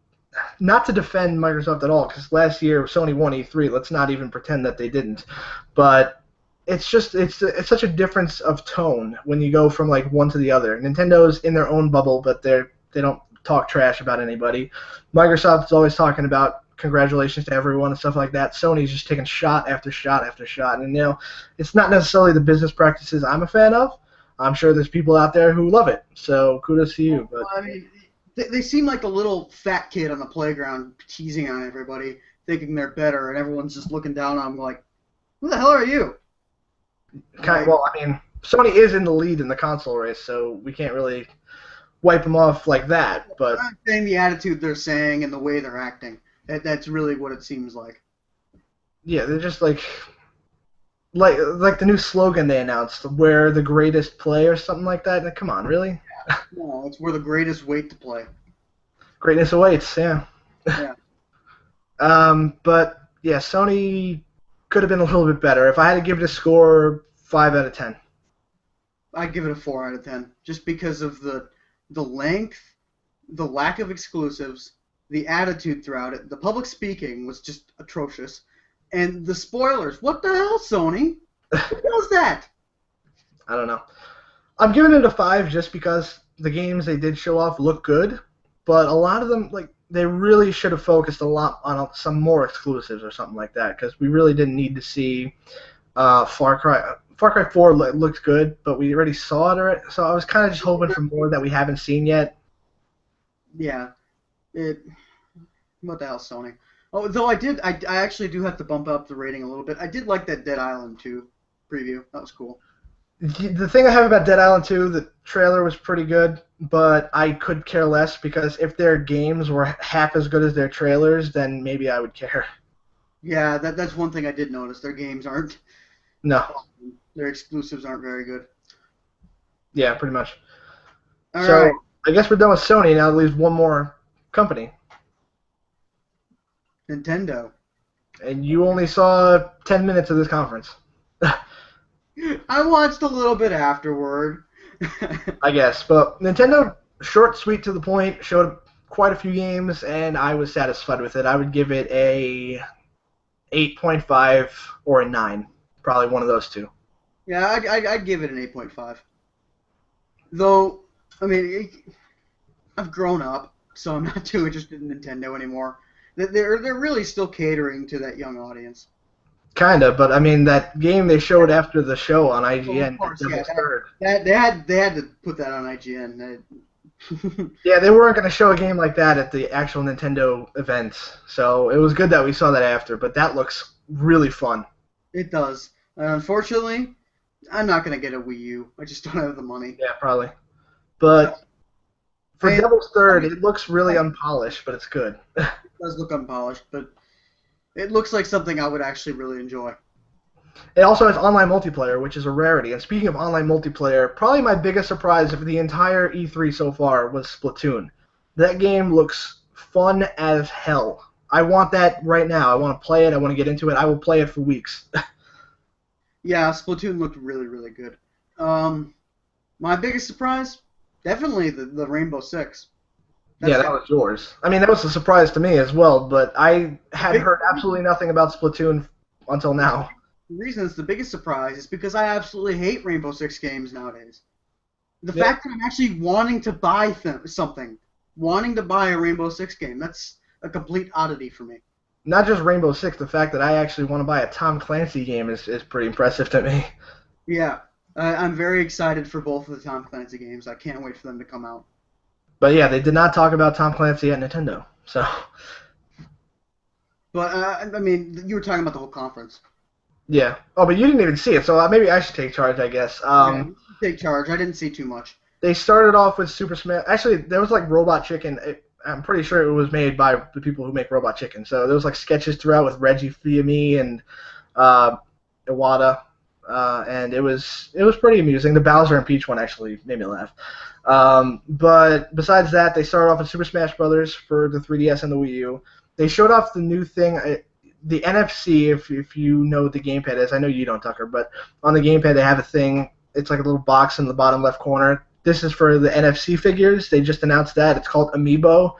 not to defend Microsoft at all because last year Sony won E3. Let's not even pretend that they didn't. But it's such a difference of tone when you go from like one to the other. Nintendo's in their own bubble, but they don't talk trash about anybody. Microsoft's always talking about congratulations to everyone and stuff like that. Sony's just taking shot after shot after shot, and it's not necessarily the business practices I'm a fan of. I'm sure there's people out there who love it, so kudos to you. But I mean, they seem like a little fat kid on the playground teasing on everybody, thinking they're better, and everyone's just looking down on them like, who the hell are you? Like, well, I mean, Sony is in the lead in the console race, so we can't really wipe them off like that. But I'm not saying the attitude they're saying and the way they're acting. That's really what it seems like. yeah, they're just like the new slogan they announced, "We're the greatest play" or something like that. Come on, really? No, it's we're the greatest weight to play. Greatness awaits. Yeah. Yeah. But yeah, Sony could have been a little bit better. If I had to give it a score, 5 out of 10. I'd give it a 4 out of 10, just because of the length, the lack of exclusives, the attitude throughout it. The public speaking was just atrocious, and the spoilers. What the hell, Sony? Who does that? I don't know. I'm giving it a 5 just because the games they did show off look good, but a lot of them, like, they really should have focused a lot on some more exclusives or something like that because we really didn't need to see Far Cry. Far Cry 4 looked good, but we already saw it already, so I was kind of just hoping for more that we haven't seen yet. Yeah. It. What the hell, Sony? Oh, though I actually do have to bump up the rating a little bit. I did like that Dead Island 2 preview. That was cool. The thing I have about Dead Island 2, the trailer was pretty good. but I could care less because if their games were half as good as their trailers, then maybe I would care. Yeah, that's one thing I did notice. Their games aren't No. awesome. Their exclusives aren't very good. Yeah, pretty much. All right, So I guess we're done with Sony. Now there leaves one more company, Nintendo. and you only saw 10 minutes of this conference. I watched a little bit afterward. I guess. But Nintendo, short, sweet, to the point, showed quite a few games, and I was satisfied with it. I would give it a 8.5 or a 9. Probably one of those two. Yeah, I'd give it an 8.5. Though, I mean, I've grown up, so I'm not too interested in Nintendo anymore. They're really still catering to that young audience. Kind of, but I mean, that game they showed after the show on Well, of IGN, course, yeah, Devil's Third. they had to put that on IGN. Yeah, they weren't going to show a game like that at the actual Nintendo events, so it was good that we saw that after, but that looks really fun. It does. Unfortunately, I'm not gonna get a Wii U. I just don't have the money. Yeah, probably. So, But for and Devil's I Third, mean, it looks really it unpolished, but it's good. does look unpolished, but it looks like something I would actually really enjoy. It also has online multiplayer, which is a rarity. And speaking of online multiplayer, probably my biggest surprise of the entire E3 so far was Splatoon. That game looks fun as hell. I want that right now. I want to play it. I want to get into it. I will play it for weeks. Yeah, Splatoon looked really, really good. Um, my biggest surprise, definitely the Rainbow Six. Yeah, That's that got was yours. I mean, that was a surprise to me as well, but I the had big heard absolutely nothing about Splatoon until now. reason it's the biggest surprise is because I absolutely hate Rainbow Six games nowadays. The Yeah, fact that I'm actually wanting to buy something, wanting to buy a Rainbow Six game, that's a complete oddity for me. not just Rainbow Six, the fact that I actually want to buy a Tom Clancy game is pretty impressive to me. Yeah, I'm very excited for both of the Tom Clancy games. I can't wait for them to come out. But yeah, they did not talk about Tom Clancy at Nintendo. So But I mean, you were talking about the whole conference. yeah. Oh, but you didn't even see it, so maybe I should take charge, I guess. Yeah, you take charge. I didn't see too much. They started off with Super Smash. Actually, there was like Robot Chicken. I'm pretty sure it was made by the people who make Robot Chicken. So there was like sketches throughout with Reggie Fils-Aimé and uh, Iwata, and it was pretty amusing. The Bowser and Peach one actually made me laugh. But besides that, they started off with Super Smash Brothers for the 3DS and the Wii U. They showed off the new thing, the NFC. If you know what the gamepad is, I know you don't, Tucker, but on the gamepad they have a thing. It's like a little box in the bottom left corner. This is for the NFC figures. They just announced that. It's called Amiibo.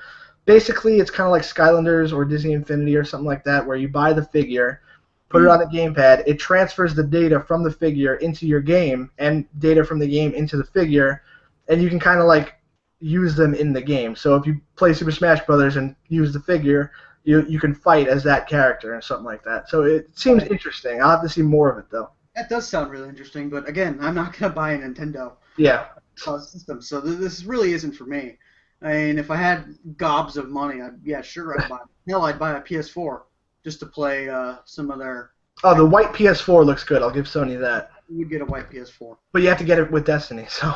Basically, it's kind of like Skylanders or Disney Infinity or something like that, where you buy the figure, put it on the gamepad, it transfers the data from the figure into your game and data from the game into the figure, and you can kind of like use them in the game. So if you play Super Smash Brothers and use the figure, you can fight as that character or something like that. So it seems interesting. I'll have to see more of it though. That does sound really interesting, but again, I'm not gonna buy a Nintendo Yeah, system, so this really isn't for me. I mean, if I had gobs of money, yeah, sure, I'd buy. Hell, I'd buy a PS4 just to play some of their. oh, I the white PS4 looks good. I'll give Sony that. would get a white PS4. But you have to get it with Destiny, so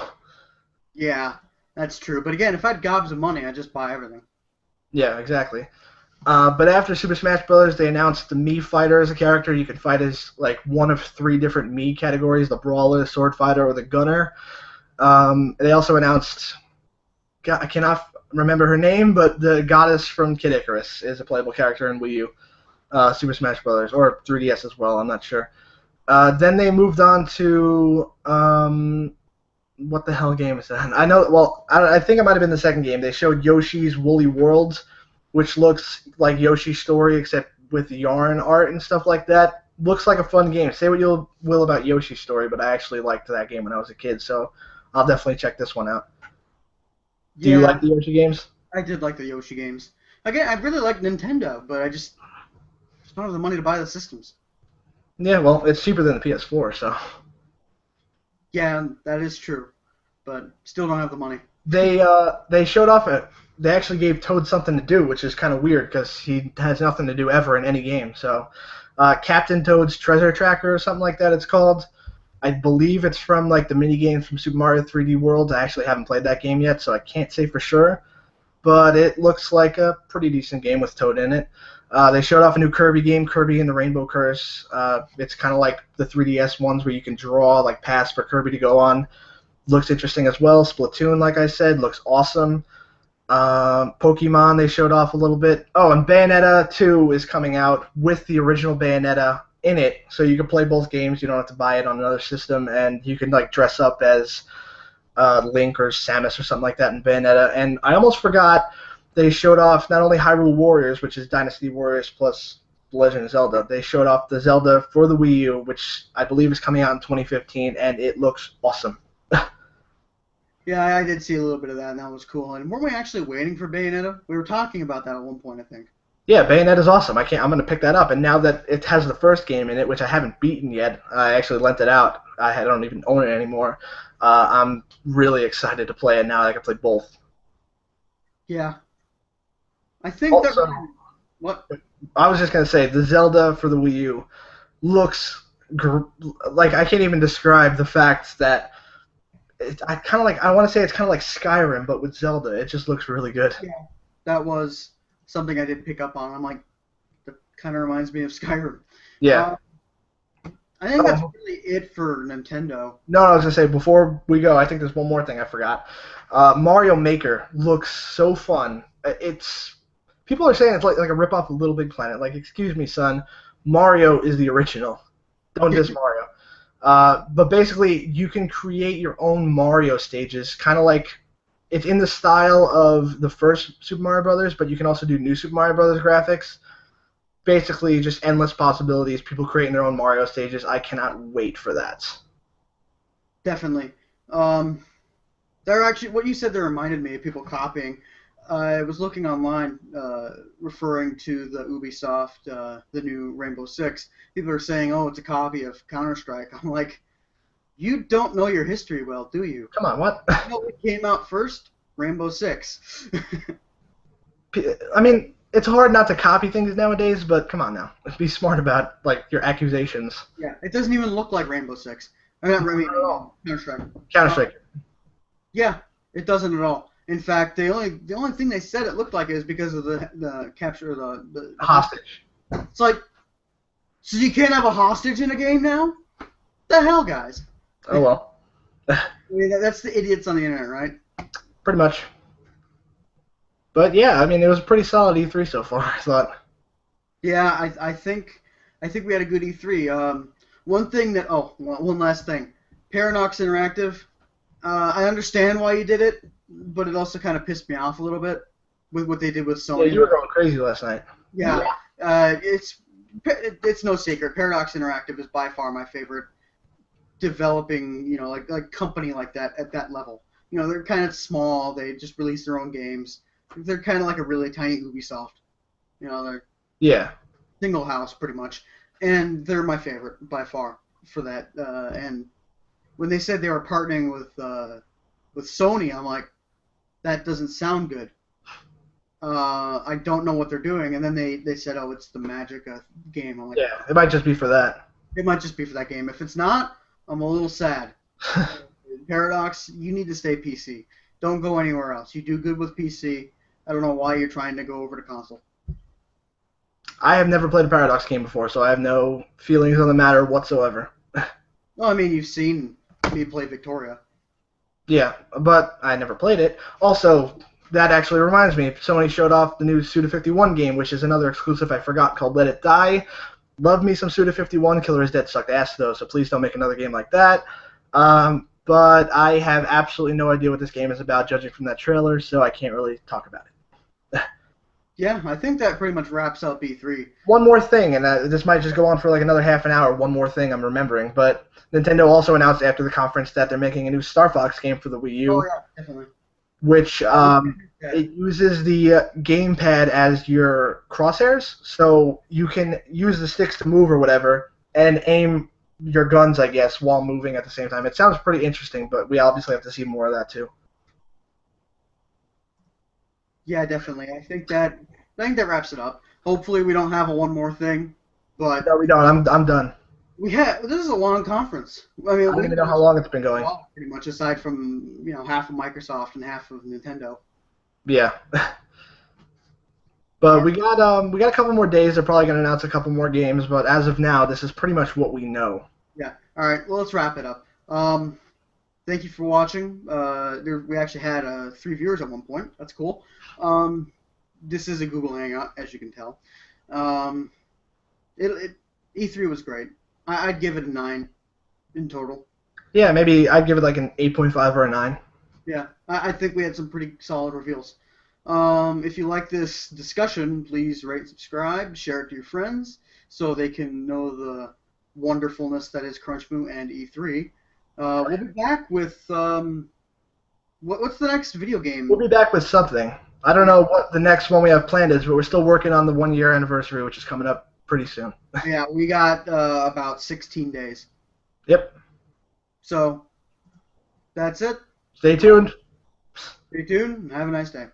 Yeah, that's true. But again, if I had gobs of money, I'd just buy everything. yeah, exactly. But after Super Smash Bros., they announced the Mii Fighter as a character. You can fight as like one of three different Mii categories: the Brawler, the Sword Fighter, or the Gunner. They also announced, I cannot remember her name, but the goddess from Kid Icarus is a playable character in Wii U, Super Smash Bros., or 3DS as well. I'm not sure. Then they moved on to what the hell game is that? I know. Well, I think it might have been the second game. They showed Yoshi's Woolly Worlds, which looks like Yoshi's Story except with yarn art and stuff like that. Looks like a fun game. Say what you will about Yoshi's Story, but I actually liked that game when I was a kid, so I'll definitely check this one out. Do you Yeah, like the Yoshi games? I did like the Yoshi games. Again, I really like Nintendo, but I just don't have the money to buy the systems. Yeah, well, it's cheaper than the PS4, so. Yeah, that is true, but still don't have the money. They showed off it. They actually gave Toad something to do, which is kind of weird because he has nothing to do ever in any game. So, Captain Toad's Treasure Tracker or something like that, it's called. I believe it's from like the mini game from Super Mario 3D World. I actually haven't played that game yet, so I can't say for sure. But it looks like a pretty decent game with Toad in it. They showed off a new Kirby game, Kirby and the Rainbow Curse. It's kind of like the 3DS ones where you can draw like paths for Kirby to go on. Looks interesting as well. Splatoon, like I said, looks awesome. Pokemon, they showed off a little bit. Oh, and Bayonetta 2 is coming out with the original Bayonetta in it, so you can play both games. You don't have to buy it on another system, and you can like dress up as Link or Samus or something like that in Bayonetta. And I almost forgot they showed off not only Hyrule Warriors, which is Dynasty Warriors plus Legend of Zelda. They showed off the Zelda for the Wii U, which I believe is coming out in 2015, and it looks awesome. Yeah, I did see a little bit of that, and that was cool. And weren't we actually waiting for Bayonetta? We were talking about that at one point, I think. Yeah, Bayonetta is awesome. I'm gonna pick that up. And now that it has the first game in it, which I haven't beaten yet, I actually lent it out. I don't even own it anymore. I'm really excited to play it now that I can play both. Yeah, I think that Also, what? I was just gonna say the Zelda for the Wii U looks like I can't even describe the fact that I kind of like. I want to say it's kind of like Skyrim, but with Zelda. It just looks really good. Yeah, that was something I did pick up on. I'm like, that kind of reminds me of Skyrim. Yeah. Uh, I think that's Oh, really it for Nintendo. no, I was gonna say before we go, I think there's one more thing I forgot. Mario Maker looks so fun. It's people are saying it's like a ripoff of Little Big Planet. Like, excuse me, son, Mario is the original. Don't diss Mario. But basically, you can create your own Mario stages, kind of like it's in the style of the first Super Mario Brothers, but you can also do new Super Mario Brothers graphics. Basically, just endless possibilities. People creating their own Mario stages. I cannot wait for that. Definitely. Um, they're actually what you said. There reminded me of people copying. I was looking online, referring to the Ubisoft, the new Rainbow Six. People are saying, "Oh, it's a copy of Counter Strike." I'm like, you don't know your history well, do you? Come on, what? You know what came out first? Rainbow Six. I mean, it's hard not to copy things nowadays, but come on now, be smart about like your accusations. Yeah, it doesn't even look like Rainbow Six. I mean, Not at all. Counter Strike. Counter Uh, Strike yeah, it doesn't at all. In fact, the only thing they said it looked like is because of the capture of the hostage. hostage. It's like, so you can't have a hostage in a game now? The hell, guys? Oh well, I mean, that's the idiots on the internet, right? pretty much. But yeah, I mean, it was a pretty solid E3 so far. I thought. Yeah, I think we had a good E3. One thing that one last thing, Paradox Interactive. I understand why you did it, but it also kind of pissed me off a little bit with what they did with Yeah, Sony. you were going crazy last night. Yeah, it's no secret. Paradox Interactive is by far my favorite developing, like company like that at that level. They're kind of small. They just release their own games. They're kind of like a really tiny Ubisoft. They're Yeah. single house pretty much, and they're my favorite by far for that. And when they said they were partnering with Sony, I'm like, that doesn't sound good. I don't know what they're doing. And then they said, oh, it's the Magic game. I'm like, Yeah, it might just be for that. it might just be for that game. If it's not, I'm a little sad. Paradox, you need to stay PC. Don't go anywhere else. You do good with PC. I don't know why you're trying to go over to console. I have never played a Paradox game before, so I have no feelings on the matter whatsoever. Well, I mean, you've seen me play Victoria. Yeah, but I never played it. Also, that actually reminds me, Sony showed off the new Suda51 game, which is another exclusive I forgot called Let It Die. Love me some Suda51. Killer is Dead sucked ass though, so please don't make another game like that. But I have absolutely no idea what this game is about, judging from that trailer, so I can't really talk about it. Yeah, I think that pretty much wraps up E3. One more thing, and this might just go on for like another half an hour. One more thing I'm remembering, but Nintendo also announced after the conference that they're making a new Star Fox game for the Wii U, Oh yeah, definitely. which Yeah. it uses the gamepad as your crosshairs, so you can use the sticks to move or whatever, and aim your guns, I guess, while moving at the same time. It sounds pretty interesting, but we obviously have to see more of that too. Yeah, definitely. I think that wraps it up. Hopefully we don't have a one more thing, but No, we don't. I'm done. This is a long conference. I I mean, don't we've even been know how watching long it's been for a going. while, pretty much, aside from half of Microsoft and half of Nintendo. Yeah. But All we got a couple more days. They're probably going to announce a couple more games, but as of now, this is pretty much what we know. Yeah. All right. Well, let's wrap it up. Thank you for watching. We actually had 3 viewers at one point. That's cool. Um, this is a Google Hangout, as you can tell. Um, it E3 was great. I'd give it a 9 in total. Yeah, maybe I'd give it like an 8.5 or a 9. Yeah, I think we had some pretty solid reveals. If you like this discussion, please rate and subscribe, share it to your friends so they can know the wonderfulness that is Crunchmoo and E3. We'll be back with what's the next video We'll game? be back with something. I don't Yeah, know what the next one we have planned is, but we're still working on the 1 year anniversary, which is coming up pretty soon. yeah, we got about 16 days. Yep. So that's it. Stay tuned. Stay tuned and have a nice day.